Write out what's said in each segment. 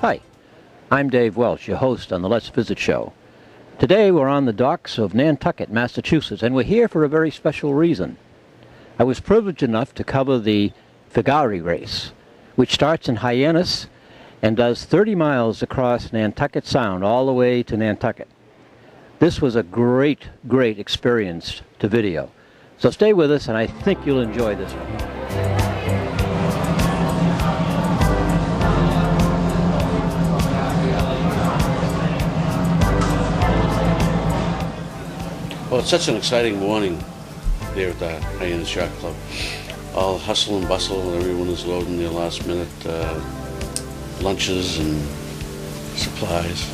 Hi, I'm Dave Welch, your host on the Let's Visit show. Today we're on the docks of Nantucket, Massachusetts, and we're here for a very special reason. I was privileged enough to cover the Figawi Race, which starts in Hyannis and does 30 miles across Nantucket Sound all the way to Nantucket. This was a great experience to video. So stay with us, and I think you'll enjoy this one. Well, it's such an exciting morning there at the Hyannis Yacht Club. All hustle and bustle, everyone is loading their last minute lunches and supplies.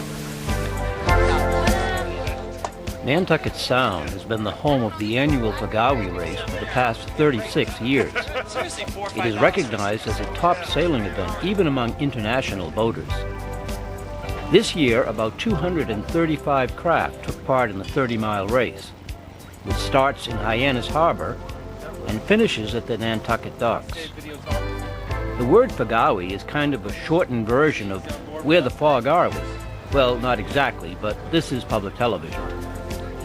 Nantucket Sound has been the home of the annual Figawi Race for the past 36 years. It is recognized as a top sailing event even among international boaters. This year, about 235 craft took part in the 30-mile race, which starts in Hyannis Harbor and finishes at the Nantucket docks. The word Figawi is kind of a shortened version of where the fog are we. Well, not exactly, but this is public television.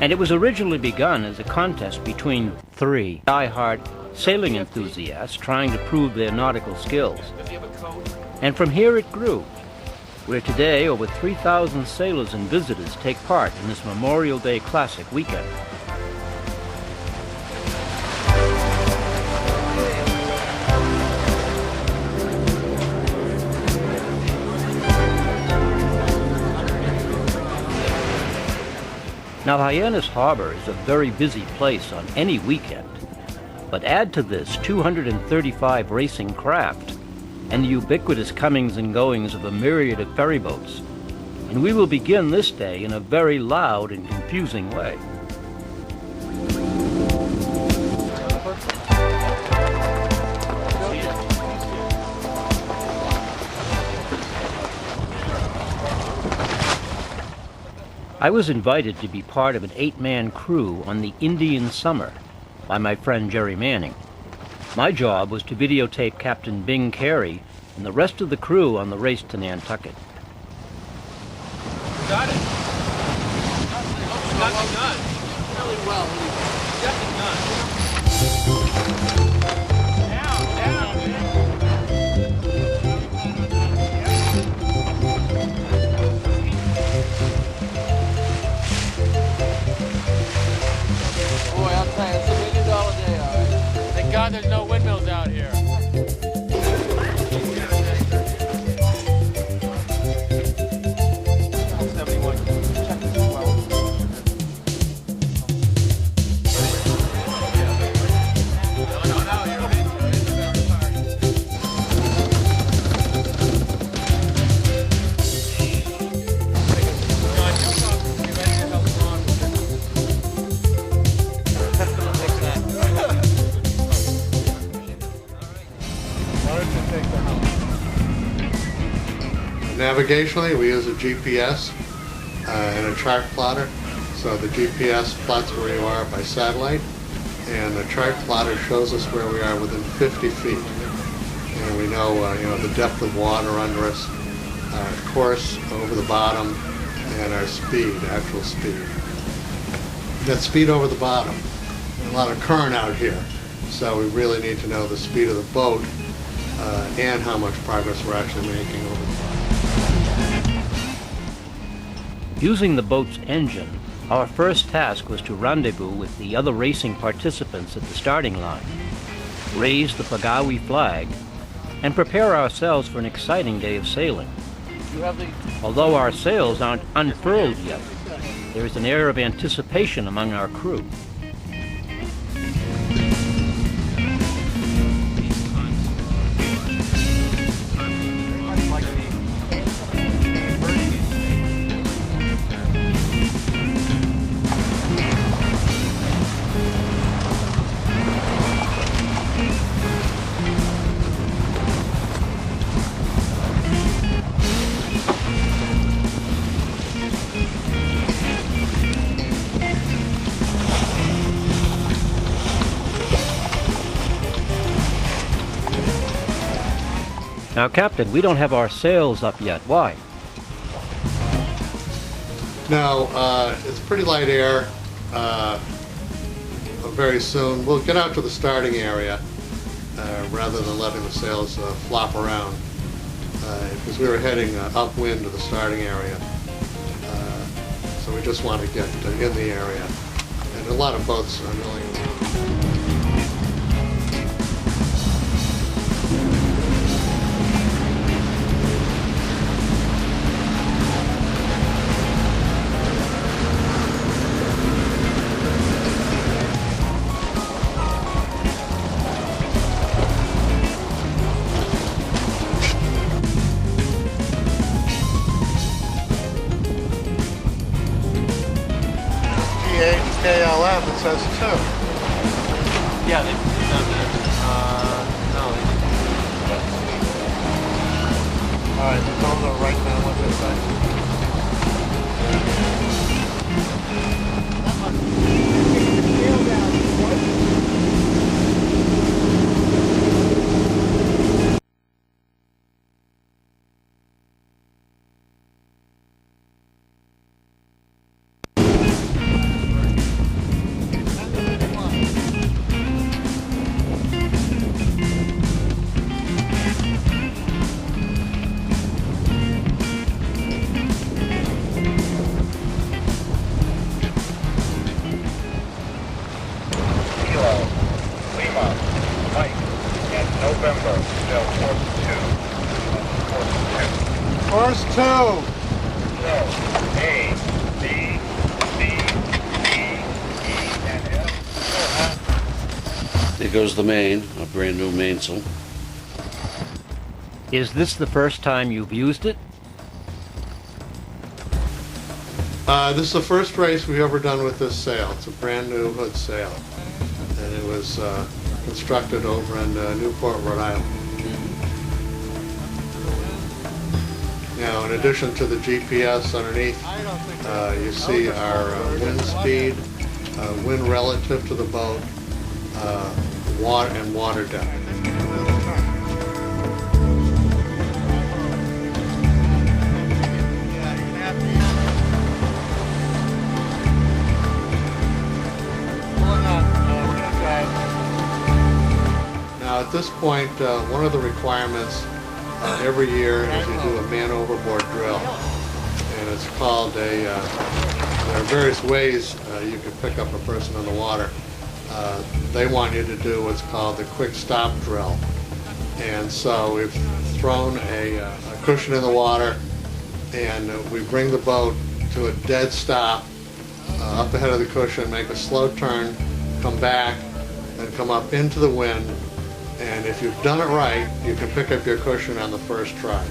And it was originally begun as a contest between three die-hard sailing enthusiasts trying to prove their nautical skills. And from here it grew, where today over 3,000 sailors and visitors take part in this Memorial Day Classic weekend. Now, Hyannis Harbor is a very busy place on any weekend, but add to this 235 racing craft and the ubiquitous comings and goings of a myriad of ferry boats, and we will begin this day in a very loud and confusing way. I was invited to be part of an 8-man crew on the Indian Summer by my friend Jerry Manning. My job was to videotape Captain Bing Carey and the rest of the crew on the race to Nantucket. Got it. Got it done. Really well. Got it done. Down. Boy, I'll tell you, it's $1 million day, all right. Thank God there's no windmills out here. Navigationally, we use a GPS and a track plotter. So the GPS plots where you are by satellite, and the track plotter shows us where we are within 50 feet. And we know, the depth of water under us, our course over the bottom, and our speed, actual speed. That speed over the bottom, a lot of current out here, so we really need to know the speed of the boat and how much progress we're actually making over the bottom. Using the boat's engine, our first task was to rendezvous with the other racing participants at the starting line, raise the Figawi flag, and prepare ourselves for an exciting day of sailing. Although our sails aren't unfurled yet, there is an air of anticipation among our crew. Now, Captain, we don't have our sails up yet. Why? No, it's pretty light air. Very soon we'll get out to the starting area rather than letting the sails flop around, because we were heading upwind to the starting area. So we just want to get in the area. And a lot of boats are milling around. KLM, it says 2. Yeah, they've done that. No, they didn't. All right, those are right now what they say. Course 2. A, B, C, D, E, and F. There goes the main, a brand new mainsail. Is this the first time you've used it? This is the first race we've ever done with this sail. It's a brand new hood sail, and it was constructed over in Newport, Rhode Island. Now, in addition to the GPS underneath, you see our wind speed, wind relative to the boat, water and water depth. Now, at this point, one of the requirements every year is you do a man overboard drill, and it's called there are various ways you can pick up a person in the water. They want you to do what's called the quick stop drill, and so we've thrown a cushion in the water, and we bring the boat to a dead stop up ahead of the cushion, make a slow turn, come back, and come up into the wind. And if you've done it right, you can pick up your cushion on the first try.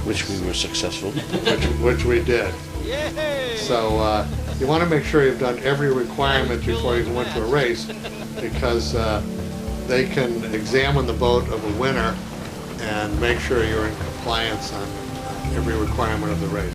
Which we were successful. Which we did. Yay! So you want to make sure you've done every requirement before you go into a race, because they can examine the boat of a winner and make sure you're in compliance on every requirement of the race.